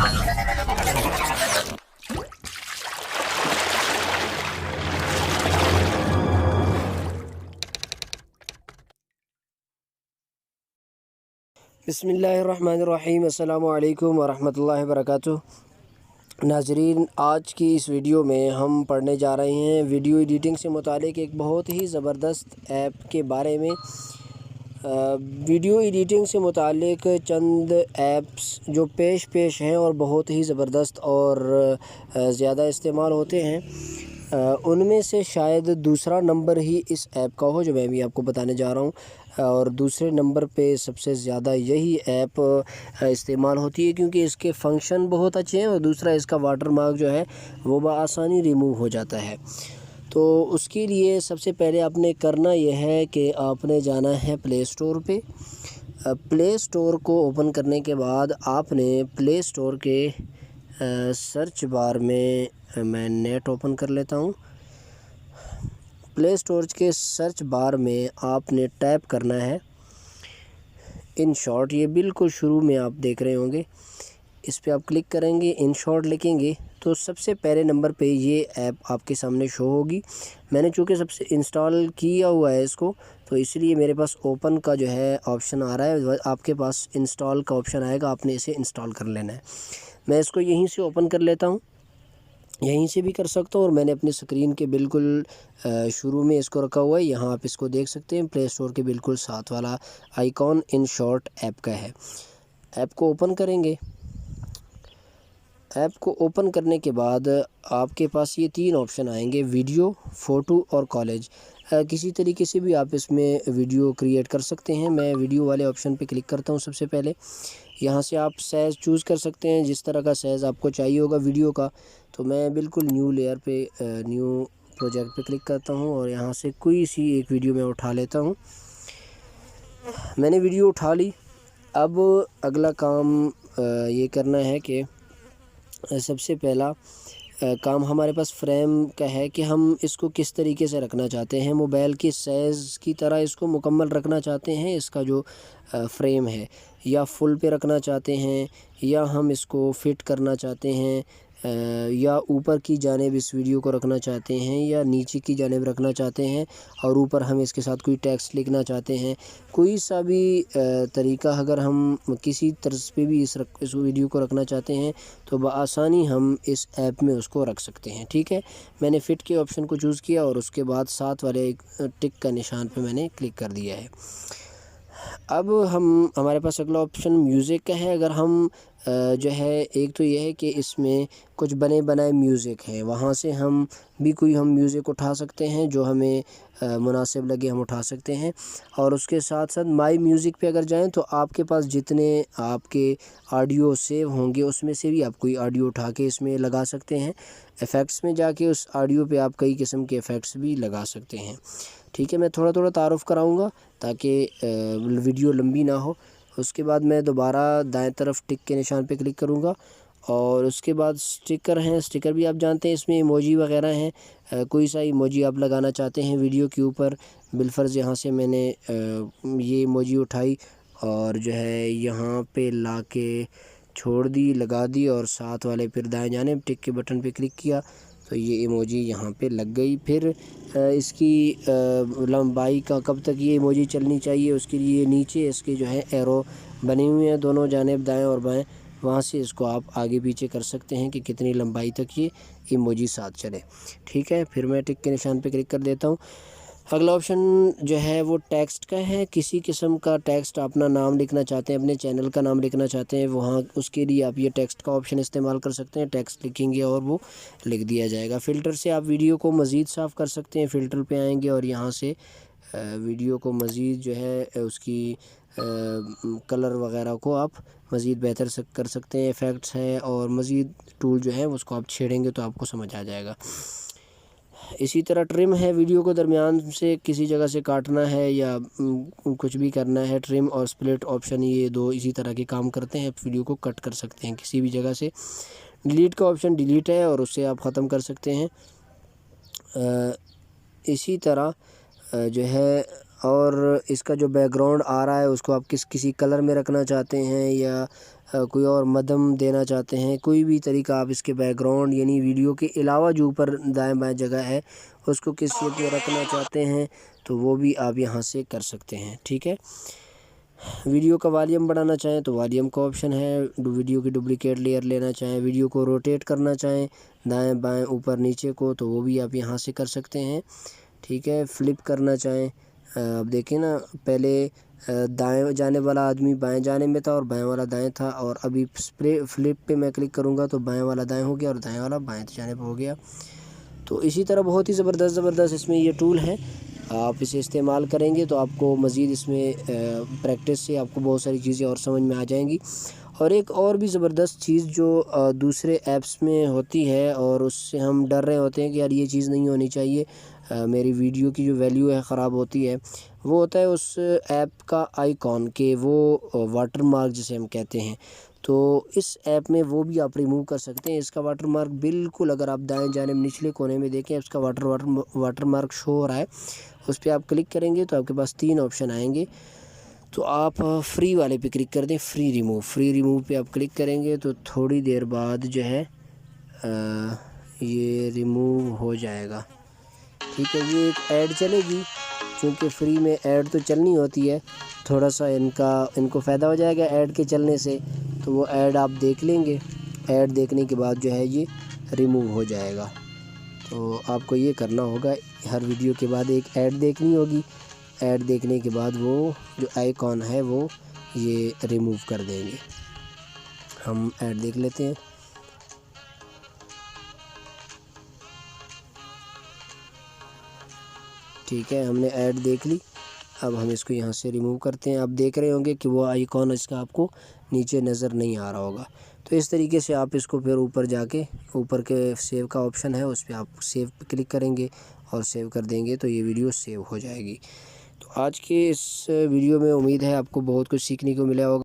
بسم اللہ الرحمن الرحیم۔ السلام علیکم ورحمۃ اللہ وبرکاتہ۔ ناظرین، آج کی اس ویڈیو میں ہم پڑھنے جا رہے ہیں ویڈیو ایڈیٹنگ سے متعلق ایک بہت ہی زبردست ایپ کے بارے میں۔ ویڈیو ایڈیٹنگ سے متعلق چند ایپس جو پیش ہیں اور بہت ہی زبردست اور زیادہ استعمال ہوتے ہیں، ان میں سے شاید دوسرا نمبر ہی اس ایپ کا ہو جو میں بھی آپ کو بتانے جا رہا ہوں، اور دوسرے نمبر پہ سب سے زیادہ یہی ایپ استعمال ہوتی ہے کیونکہ اس کے فنکشن بہت اچھے ہیں، اور دوسرا اس کا واٹر مارک جو ہے وہ بآسانی ریموو ہو جاتا ہے۔ تو اس کے لیے سب سے پہلے آپ نے کرنا یہ ہے کہ آپ نے جانا ہے پلے اسٹور پہ۔ پلے اسٹور کو اوپن کرنے کے بعد آپ نے پلے اسٹور کے سرچ بار میں نیٹ اوپن کر لیتا ہوں۔ پلے اسٹور کے سرچ بار میں آپ نے ٹائپ کرنا ہے ان شارٹ۔ یہ بالکل شروع میں آپ دیکھ رہے ہوں گے، اس پہ آپ کلک کریں گے، ان شارٹ لکھیں گے تو سب سے پہلے نمبر پہ یہ ایپ آپ کے سامنے شو ہوگی۔ میں نے چونکہ سب سے انسٹال کیا ہوا ہے اس کو، تو اس لیے میرے پاس اوپن کا جو ہے آپشن آ رہا ہے، آپ کے پاس انسٹال کا آپشن آئے گا، آپ نے اسے انسٹال کر لینا ہے۔ میں اس کو یہیں سے اوپن کر لیتا ہوں، یہیں سے بھی کر سکتا ہوں، اور میں نے اپنی اسکرین کے بالکل شروع میں اس کو رکھا ہوا ہے، یہاں آپ اس کو دیکھ سکتے ہیں، پلے اسٹور کے بالکل ساتھ والا آئیکن ان شارٹ ایپ کا ہے۔ ایپ کو اوپن کریں گے۔ ایپ کو اوپن کرنے کے بعد آپ کے پاس یہ تین آپشن آئیں گے: ویڈیو، فوٹو اور کالج۔ کسی طریقے سے بھی آپ اس میں ویڈیو کریٹ کر سکتے ہیں۔ میں ویڈیو والے آپشن پہ کلک کرتا ہوں سب سے پہلے۔ یہاں سے آپ سائز چوز کر سکتے ہیں، جس طرح کا سائز آپ کو چاہیے ہوگا ویڈیو کا۔ تو میں بالکل نیو لیئر پہ نیو پروجیکٹ پہ کلک کرتا ہوں، اور یہاں سے کوئی سی ایک ویڈیو میں اٹھا لیتا ہوں۔ میں نے ویڈیو اٹھا لی۔ اب اگلا کام یہ کرنا ہے کہ سب سے پہلا کام ہمارے پاس فریم کا ہے کہ ہم اس کو کس طریقے سے رکھنا چاہتے ہیں۔ موبائل کے سائز کی طرح اس کو مکمل رکھنا چاہتے ہیں، اس کا جو فریم ہے، یا فل پہ رکھنا چاہتے ہیں، یا ہم اس کو فٹ کرنا چاہتے ہیں، یا اوپر کی جانب اس ویڈیو کو رکھنا چاہتے ہیں، یا نیچے کی جانب رکھنا چاہتے ہیں، اور اوپر ہم اس کے ساتھ کوئی ٹیکسٹ لکھنا چاہتے ہیں۔ کوئی سا بھی طریقہ اگر ہم کسی طرز پہ بھی اس ویڈیو کو رکھنا چاہتے ہیں تو بآسانی ہم اس ایپ میں اس کو رکھ سکتے ہیں۔ ٹھیک ہے، میں نے فٹ کے آپشن کو چوز کیا، اور اس کے بعد ساتھ والے ٹک کا نشان پہ میں نے کلک کر دیا ہے۔ اب ہمارے پاس اگلا آپشن میوزک کا ہے۔ اگر ہم جو ہے، ایک تو یہ ہے کہ اس میں کچھ بنے بنائے میوزک ہیں، وہاں سے ہم میوزک اٹھا سکتے ہیں جو ہمیں مناسب لگے، ہم اٹھا سکتے ہیں۔ اور اس کے ساتھ ساتھ مائی میوزک پہ اگر جائیں تو آپ کے پاس جتنے آپ کے آڈیو سیو ہوں گے اس میں سے بھی آپ کوئی آڈیو اٹھا کے اس میں لگا سکتے ہیں۔ ایفیکٹس میں جا کے اس آڈیو پہ آپ کئی قسم کے ایفیکٹس بھی لگا سکتے ہیں۔ ٹھیک ہے، میں تھوڑا تعارف کراؤں گا تاکہ ویڈیو لمبی نہ ہو۔ اس کے بعد میں دوبارہ دائیں طرف ٹک کے نشان پہ کلک کروں گا، اور اس کے بعد سٹیکر ہیں، سٹیکر بھی آپ جانتے ہیں، اس میں ایموجی وغیرہ ہیں۔ کوئی سا ایموجی آپ لگانا چاہتے ہیں ویڈیو کے اوپر، بالفرض یہاں سے میں نے یہ ایموجی اٹھائی اور جو ہے یہاں پہ لا کے چھوڑ دی، لگا دی، اور ساتھ والے پھر دائیں جانب ٹک کے بٹن پہ کلک کیا تو یہ ایموجی یہاں پہ لگ گئی۔ پھر اس کی لمبائی کا کب تک یہ ایموجی چلنی چاہیے، اس کے لیے نیچے اس کے جو ہے ایرو بنے ہوئے ہیں دونوں جانب، دائیں اور بائیں، وہاں سے اس کو آپ آگے پیچھے کر سکتے ہیں کہ کتنی لمبائی تک یہ ایموجی ساتھ چلے۔ ٹھیک ہے، پھر میں ٹک کے نشان پہ کلک کر دیتا ہوں۔ اگلا آپشن جو ہے وہ ٹیکسٹ کا ہے۔ کسی قسم کا ٹیکسٹ، اپنا نام لکھنا چاہتے ہیں، اپنے چینل کا نام لکھنا چاہتے ہیں، وہاں اس کے لیے آپ یہ ٹیکسٹ کا آپشن استعمال کر سکتے ہیں۔ ٹیکسٹ لکھیں گے اور وہ لکھ دیا جائے گا۔ فلٹر سے آپ ویڈیو کو مزید صاف کر سکتے ہیں۔ فلٹر پہ آئیں گے اور یہاں سے ویڈیو کو مزید جو ہے اس کی کلر وغیرہ کو آپ مزید بہتر کر سکتے ہیں۔ ایفیکٹس ہے اور مزید ٹول جو ہے اس کو آپ چھیڑیں گے تو آپ کو سمجھ آ جائے گا۔ اسی طرح ٹرم ہے، ویڈیو کو درمیان سے کسی جگہ سے کاٹنا ہے یا کچھ بھی کرنا ہے، ٹرم اور سپلٹ آپشن یہ دو اسی طرح کے کام کرتے ہیں، آپ ویڈیو کو کٹ کر سکتے ہیں کسی بھی جگہ سے۔ ڈیلیٹ کا آپشن ڈیلیٹ ہے اور اسے آپ ختم کر سکتے ہیں۔ اسی طرح جو ہے اور اس کا جو بیک گراؤنڈ آ رہا ہے اس کو آپ کسی کلر میں رکھنا چاہتے ہیں یا کوئی اور مدھم دینا چاہتے ہیں، کوئی بھی طریقہ آپ اس کے بیک گراؤنڈ یعنی ویڈیو کے علاوہ جو اوپر دائیں بائیں جگہ ہے اس کو کس شیپ میں رکھنا چاہتے ہیں تو وہ بھی آپ یہاں سے کر سکتے ہیں، ٹھیک ہے۔ ویڈیو کا والیوم بڑھانا چاہیں تو والیوم کا آپشن ہے، ویڈیو کی ڈپلیکیٹ لیئر لینا چاہیں، ویڈیو کو روٹیٹ کرنا چاہیں دائیں بائیں اوپر نیچے کو تو وہ بھی آپ یہاں سے کر سکتے ہیں، ٹھیک ہے۔ فلپ کرنا چاہیں، اب دیکھیں نا پہلے دائیں جانب والا آدمی بائیں جانب میں تھا اور بائیں والا دائیں تھا، اور ابھی فلپ پہ میں کلک کروں گا تو بائیں والا دائیں ہو گیا اور دائیں والا بائیں جانب ہو گیا۔ تو اسی طرح بہت ہی زبردست اس میں یہ ٹول ہے، آپ اسے استعمال کریں گے تو آپ کو مزید اس میں پریکٹس سے آپ کو بہت ساری چیزیں اور سمجھ میں آ جائیں گی۔ اور ایک اور بھی زبردست چیز جو دوسرے ایپس میں ہوتی ہے اور اس سے ہم ڈر رہے ہوتے ہیں کہ یار یہ چیز نہیں ہونی چاہیے، میری ویڈیو کی جو ویلیو ہے خراب ہوتی ہے، وہ ہوتا ہے اس ایپ کا آئیکن کہ وہ واٹر مارک جسے ہم کہتے ہیں، تو اس ایپ میں وہ بھی آپ ریموو کر سکتے ہیں۔ اس کا واٹر مارک بالکل اگر آپ دائیں جانب نچلے کونے میں دیکھیں اس کا واٹر مارک شو ہو رہا ہے، اس پہ آپ کلک کریں گے تو آپ کے پاس 3 آپشن آئیں گے، تو آپ فری والے پہ کلک کر دیں، فری ریموو پہ آپ کلک کریں گے تو تھوڑی دیر بعد جو ہے یہ ریموو ہو جائے گا، ٹھیک ہے۔ یہ ایک ایڈ چلے گی، چونکہ فری میں ایڈ تو چلنی ہوتی ہے، تھوڑا سا ان کو فائدہ ہو جائے گا ایڈ کے چلنے سے، تو وہ ایڈ آپ دیکھ لیں گے، ایڈ دیکھنے کے بعد جو ہے یہ ریموو ہو جائے گا۔ تو آپ کو یہ کرنا ہوگا، ہر ویڈیو کے بعد ایک ایڈ دیکھنی ہوگی، ایڈ دیکھنے کے بعد وہ جو آئیکن ہے وہ یہ ریموو کر دیں گے۔ ہم ایڈ دیکھ لیتے ہیں، ٹھیک ہے، ہم نے ایڈ دیکھ لی، اب ہم اس کو یہاں سے ریموو کرتے ہیں۔ آپ دیکھ رہے ہوں گے کہ وہ آئیکن اس کا آپ کو نیچے نظر نہیں آ رہا ہوگا، تو اس طریقے سے آپ اس کو پھر اوپر جا کے اوپر کے سیو کا آپشن ہے اس پہ آپ سیو پہ کلک کریں گے اور سیو کر دیں گے تو یہ ویڈیو سیو ہو جائے گی۔ تو آج کے اس ویڈیو میں امید ہے آپ کو بہت کچھ سیکھنے کو ملا ہوگا۔